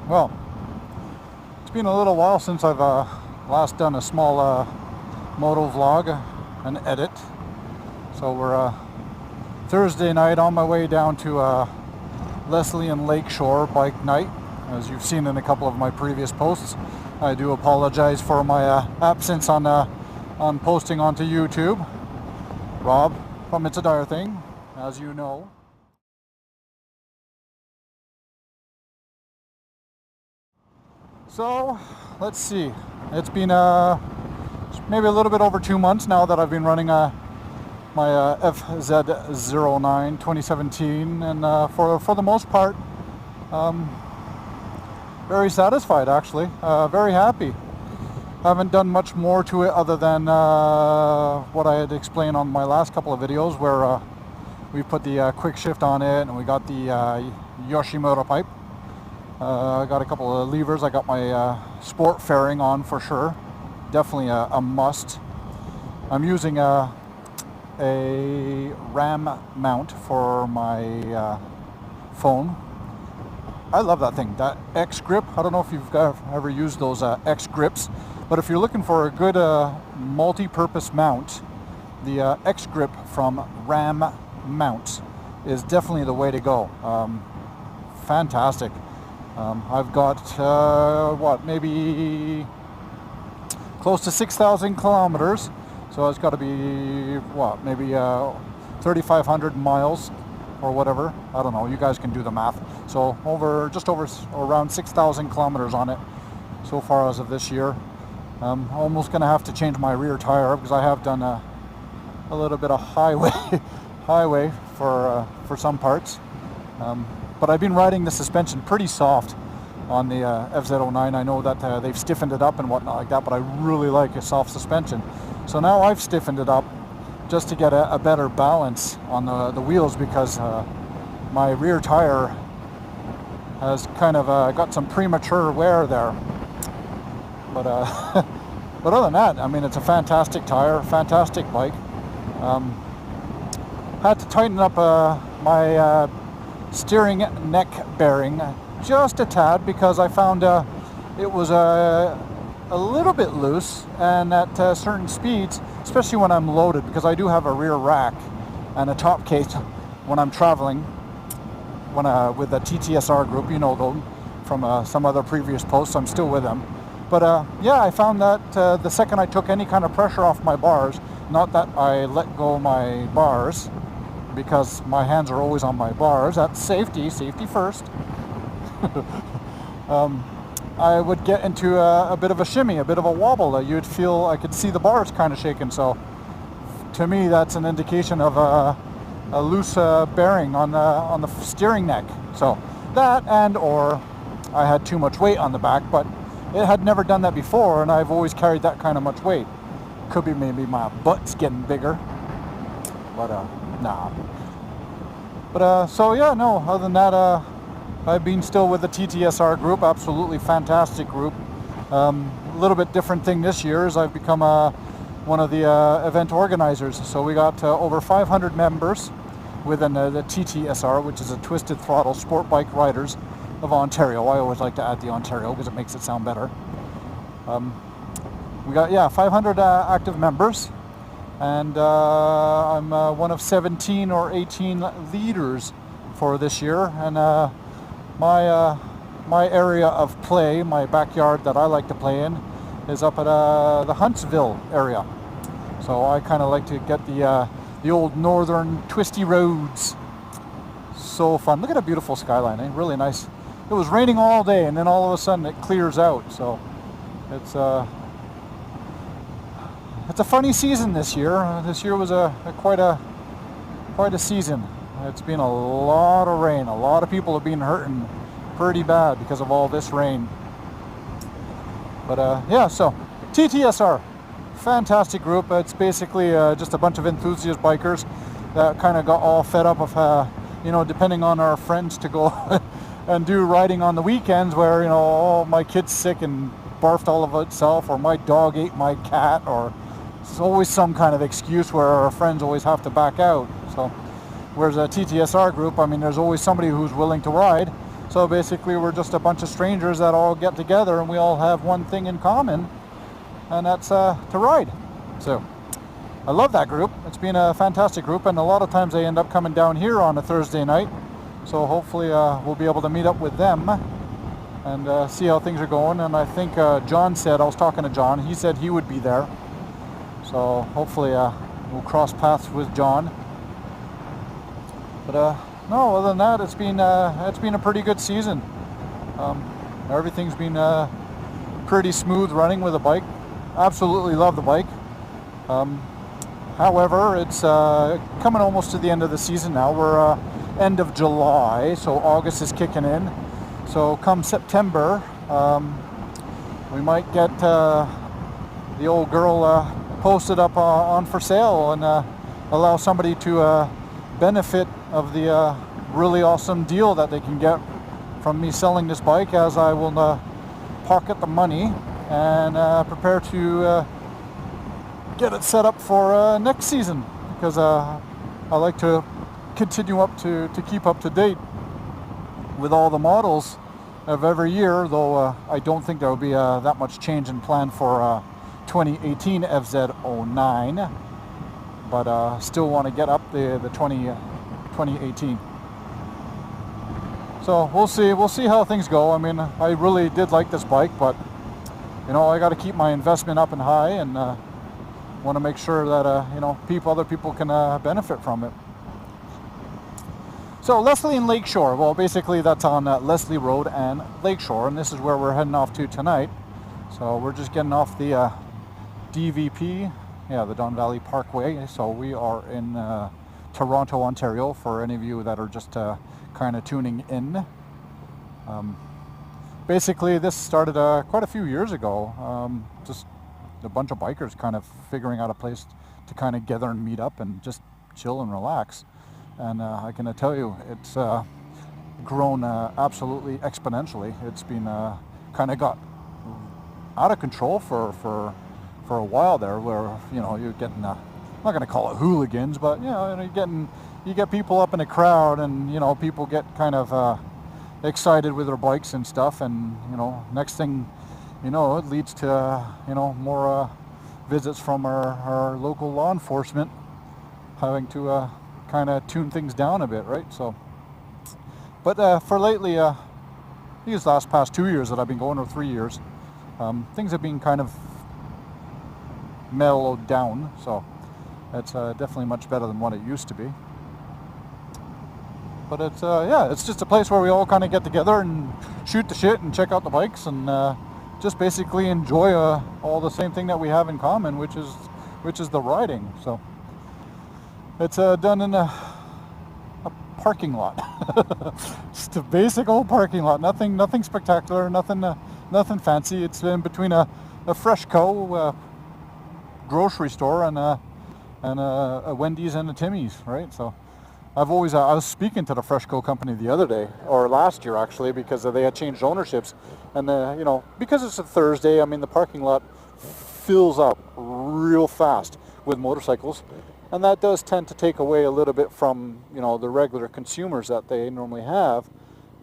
Well, it's been a little while since I've last done a small moto vlog, an edit. So we're Thursday night on my way down to Leslie and Lakeshore bike night. As you've seen in a couple of my previous posts, I do apologize for my absence on posting onto YouTube. Rob from It's a Dyer Thing, as you know. So, let's see. It's been maybe a little bit over 2 months now that I've been running my FZ09 2017, and for the most part, very satisfied actually. Very happy. Haven't done much more to it other than what I had explained on my last couple of videos, where we put the quick shift on it and we got the Yoshimoto pipe. I got a couple of levers. I got my sport fairing on for sure. Definitely a must. I'm using a RAM mount for my phone. I love that thing, that X grip. I don't know if you've ever used those X grips, but if you're looking for a good multi-purpose mount, the X grip from RAM Mount is definitely the way to go. Fantastic. I've got maybe close to 6,000 kilometers, so it's got to be maybe 3,500 miles or whatever. I don't know, you guys can do the math. So just over around 6,000 kilometers on it so far as of this year. I'm almost gonna have to change my rear tire because I have done a little bit of highway for some parts. But I've been riding the suspension pretty soft on the FZ09. I know that they've stiffened it up and whatnot like that, but I really like a soft suspension. So now I've stiffened it up just to get a better balance on the wheels, because my rear tire has kind of got some premature wear there. But but other than that, I mean, it's a fantastic tire, fantastic bike. Had to tighten up my steering neck bearing just a tad, because I found it was a little bit loose, and at certain speeds, especially when I'm loaded, because I do have a rear rack and a top case when I'm traveling, with the TTSR group, you know them from some other previous posts. I'm still with them. But yeah, I found that the second I took any kind of pressure off my bars, not that I let go my bars, because my hands are always on my bars, that's safety first. I would get into a bit of a shimmy, a bit of a wobble. You'd feel, I could see the bars kind of shaking. So to me, that's an indication of a loose bearing on the steering neck. So that, and or I had too much weight on the back, but it had never done that before, and I've always carried that kind of much weight. Could be maybe my butt's getting bigger, but nah. But so yeah, no, other than that, I've been still with the TTSR group. Absolutely fantastic group. A little bit different thing this year is I've become one of the event organizers. So we got over 500 members within the TTSR, which is a Twisted Throttle Sport Bike Riders of Ontario. I always like to add the Ontario because it makes it sound better. We got 500 active members, and I'm one of 17 or 18 leaders for this year. And my area of play, my backyard that I like to play in, is up at the Huntsville area. So I kind of like to get the old northern twisty roads. So fun. Look at a beautiful skyline, eh? Really nice. It was raining all day, and then all of a sudden it clears out. So it's a funny season this year. This year was quite a season. It's been a lot of rain. A lot of people have been hurting pretty bad because of all this rain. But yeah, so TTSR, fantastic group. It's basically just a bunch of enthusiast bikers that kind of got all fed up of, depending on our friends to go and do riding on the weekends, where, oh, my kid's sick and barfed all of itself, or my dog ate my cat, or it's always some kind of excuse where our friends always have to back out. So whereas a TTSR group, I mean, there's always somebody who's willing to ride. So basically we're just a bunch of strangers that all get together and we all have one thing in common, and that's to ride. So I love that group. It's been a fantastic group, and a lot of times they end up coming down here on a Thursday night. So hopefully we'll be able to meet up with them and see how things are going. And I think John said, I was talking to John, he said he would be there. So hopefully we'll cross paths with John. But no, other than that, it's been a pretty good season. Everything's been pretty smooth running with the bike. Absolutely love the bike. However, it's coming almost to the end of the season now. We're end of July, so August is kicking in. So come September, we might get the old girl posted up on for sale and allow somebody to benefit of the really awesome deal that they can get from me selling this bike, as I will pocket the money and prepare to get it set up for next season, because I like to continue to keep up to date with all the models of every year, though I don't think there will be that much change in plan for 2018 FZ09, but still want to get up the 2018. So we'll see how things go. I mean, I really did like this bike, but you know, I got to keep my investment up and high, and want to make sure that you know, other people can benefit from it. So Leslie and Lakeshore, well, basically that's on Leslie Road and Lakeshore, and this is where we're heading off to tonight. So we're just getting off the DVP, yeah, the Don Valley Parkway. So we are in Toronto, Ontario, for any of you that are just kind of tuning in. Basically this started quite a few years ago, just a bunch of bikers kind of figuring out a place to kind of gather and meet up and just chill and relax. And I can tell you, it's grown absolutely exponentially. It's been kind of got out of control for a while there, where, you know, you're getting I'm not going to call it hooligans, but you know, you get people up in a crowd, and you know, people get kind of excited with their bikes and stuff, and you know, next thing you know, it leads to you know, more visits from our local law enforcement having to kind of tune things down a bit, right? So, but for lately, these past 2 years that I've been going, or 3 years, things have been kind of mellowed down. So it's definitely much better than what it used to be. But it's yeah, it's just a place where we all kind of get together and shoot the shit and check out the bikes, and just basically enjoy all the same thing that we have in common, which is the riding. So it's done in a parking lot. Just a basic old parking lot. Nothing spectacular. Nothing fancy. It's in between a Freshco grocery store and a Wendy's and a Timmy's, right? So I've always I was speaking to the Freshco company the other day, or last year actually, because they had changed ownerships, and you know, because it's a Thursday, I mean, the parking lot fills up real fast with motorcycles. And that does tend to take away a little bit from, you know, the regular consumers that they normally have.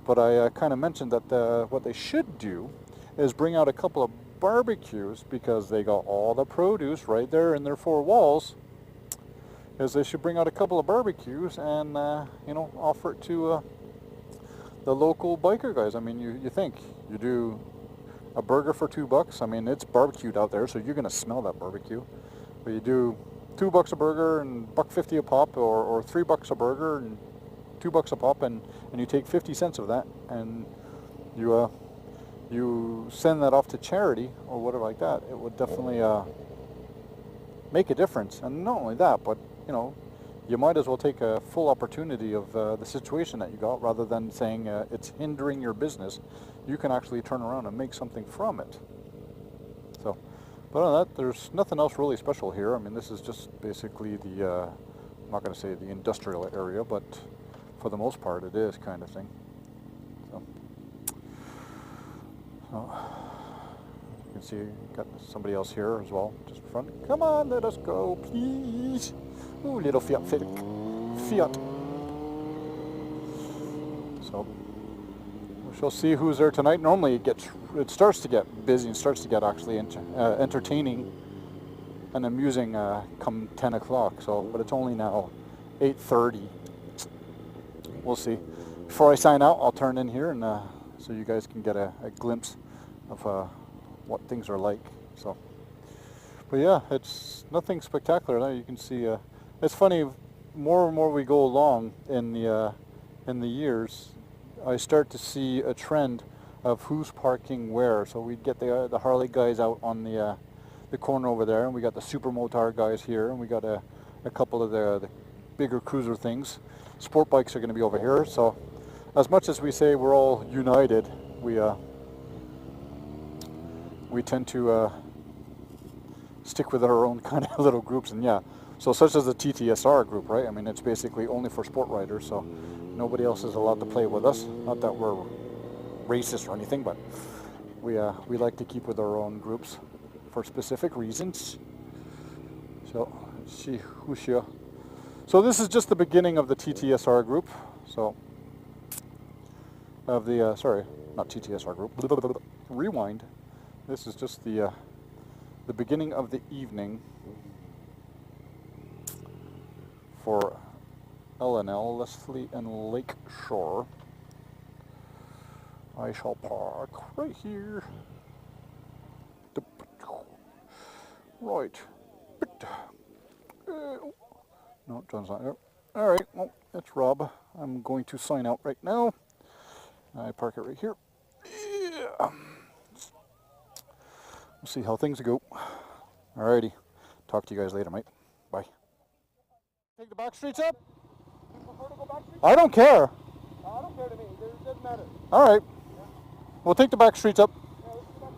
But I kind of mentioned that what they should do is bring out a couple of barbecues, because they got all the produce right there in their four walls. Is they should bring out a couple of barbecues and you know, offer it to the local biker guys. I mean, you think you do a burger for $2. I mean, it's barbecued out there, so you're gonna smell that barbecue. But you do $2 a burger and $1.50 a pop, or $3 a burger and $2 a pop, and you take 50 cents of that, and you send that off to charity or whatever like that. It would definitely make a difference. And not only that, but you know, you might as well take a full opportunity of the situation that you got, rather than saying it's hindering your business. You can actually turn around and make something from it. So, but other than that, there's nothing else really special here. I mean, this is just basically the, I'm not going to say the industrial area, but for the most part it is, kind of thing. So you can see, got somebody else here as well, just in front. Come on, let us go, please. Ooh, little Fiat. So, shall see who's there tonight. Normally it starts to get busy and starts to get actually entertaining and amusing come 10 o'clock. So, but it's only now 8:30. We'll see. Before I sign out, I'll turn in here and so you guys can get a glimpse of what things are like. So, but yeah, it's nothing spectacular. Now you can see. It's funny. More and more we go along in the years, I start to see a trend of who's parking where. So we'd get the Harley guys out on the corner over there, and we got the super motar guys here, and we got a couple of the bigger cruiser things. Sport bikes are going to be over here. So as much as we say we're all united, we tend to stick with our own kind of little groups. And yeah, so such as the TTSR group, right? I mean, it's basically only for sport riders, so nobody else is allowed to play with us. Not that we're racist or anything, but we like to keep with our own groups for specific reasons. So let's see who's here. So this is just the beginning of the TTSR group. So of the sorry, not TTSR group. Rewind. This is just the beginning of the evening for L&L Leslie Lakeshore. I shall park right here. Right. No, John's not there. All right, well, it's Rob. I'm going to sign out right now. I park it right here. Yeah. We'll see how things go. Alrighty. Talk to you guys later, mate. Bye. Take the back streets up? You prefer to go back streets? I don't care. I don't care to me. It doesn't matter. Alright. Yeah. We'll take the back streets up. Yeah, let's go back.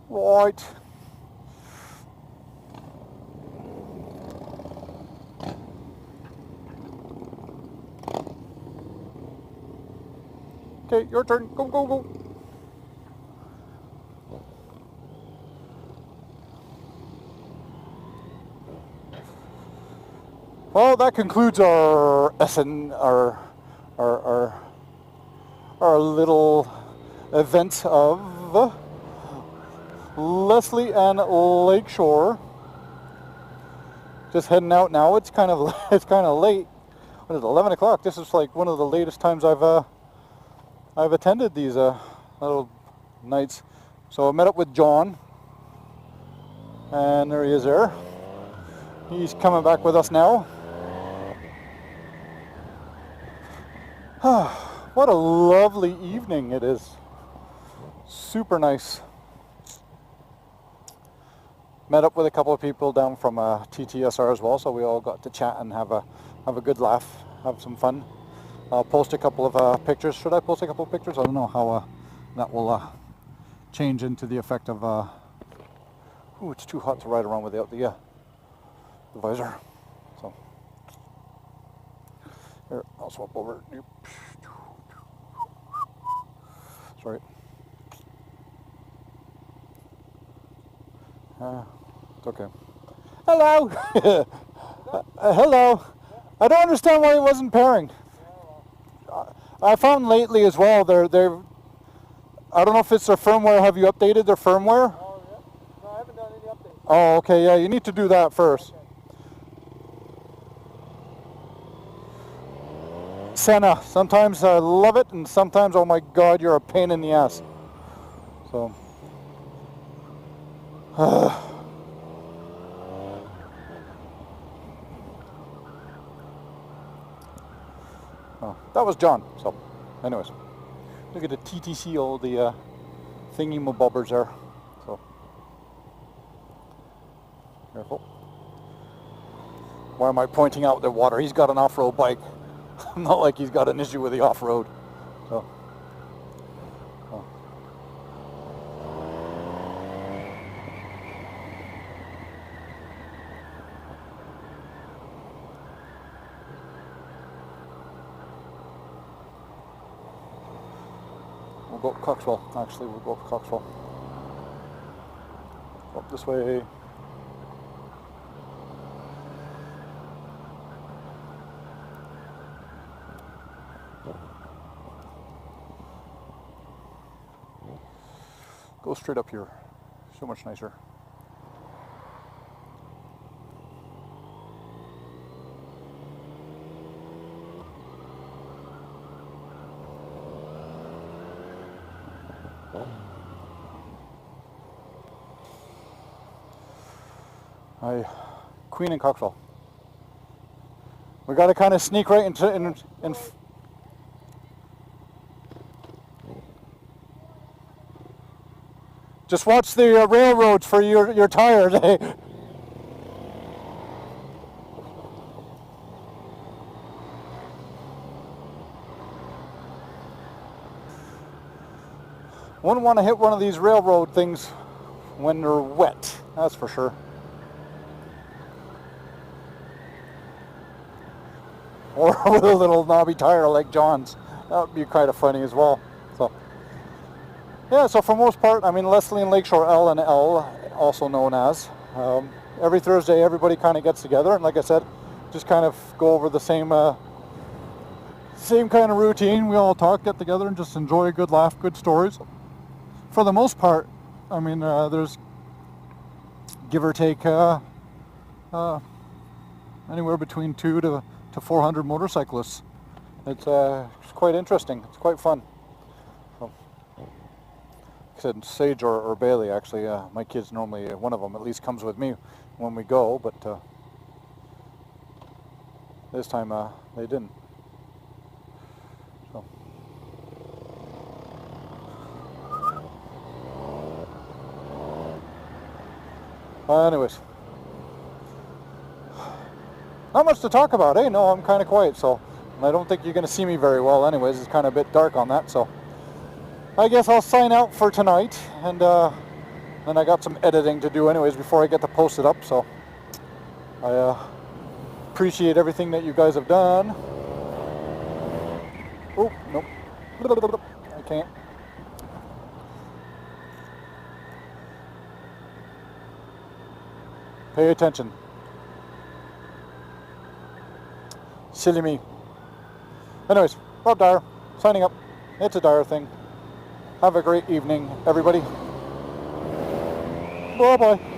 Right. Okay, your turn. Go, go, go. Well, that concludes our our little event of Leslie and Lakeshore. Just heading out now. It's kind of late. What is it, 11 o'clock? This is like one of the latest times I've attended these little nights. So I met up with John, and there he is there. He's coming back with us now. What a lovely evening it is. Super nice. Met up with a couple of people down from TTSR as well, so we all got to chat and have a good laugh, have some fun. I'll post a couple of pictures. Should I post a couple of pictures? I don't know how that will change into the effect of. Ooh, it's too hot to ride around without the visor. So here, I'll swap over. Sorry. It's okay. Hello. Hello. I don't understand why it wasn't pairing. I found lately as well, they're I don't know if it's their firmware. Have you updated their firmware? Oh, yeah. No, I haven't done any updates. Oh, okay, yeah, you need to do that first. Okay. Senna, sometimes I love it, and sometimes, oh my God, you're a pain in the ass. So, oh, that was John. So, anyways, look at the TTC, all the thingy-mabobbers there. So, careful. Why am I pointing out the water? He's got an off-road bike. Not like he's got an issue with the off-road. So, oh. We'll go up Coxwell. Actually, we'll go up Coxwell. Up this way. Go straight up here. So much nicer. Queen and Cocktail. We got to kind of sneak right into in just watch the railroads for your tires. Wouldn't want to hit one of these railroad things when they're wet, that's for sure. Or with a little knobby tire like John's. That would be kind of funny as well. So, yeah, so for most part, I mean, Leslie and Lakeshore L&L, also known as. Every Thursday, everybody kind of gets together, and like I said, just kind of go over the same kind of routine. We all talk, get together, and just enjoy a good laugh, good stories. For the most part, I mean, there's give or take anywhere between 200 to 400 motorcyclists. It's quite interesting. It's quite fun. So, like I said, Sage or Bailey, actually, my kids normally, one of them at least comes with me when we go, but this time they didn't. So. Anyways. Not much to talk about, eh? No, I'm kind of quiet, so I don't think you're going to see me very well anyways. It's kind of a bit dark on that, so I guess I'll sign out for tonight, and then I got some editing to do anyways before I get to post it up, so I appreciate everything that you guys have done. Oh, nope. I can't. Pay attention. Silly me. Anyways, Rob Dyer, signing up. It's a Dyer thing. Have a great evening, everybody. Bye-bye.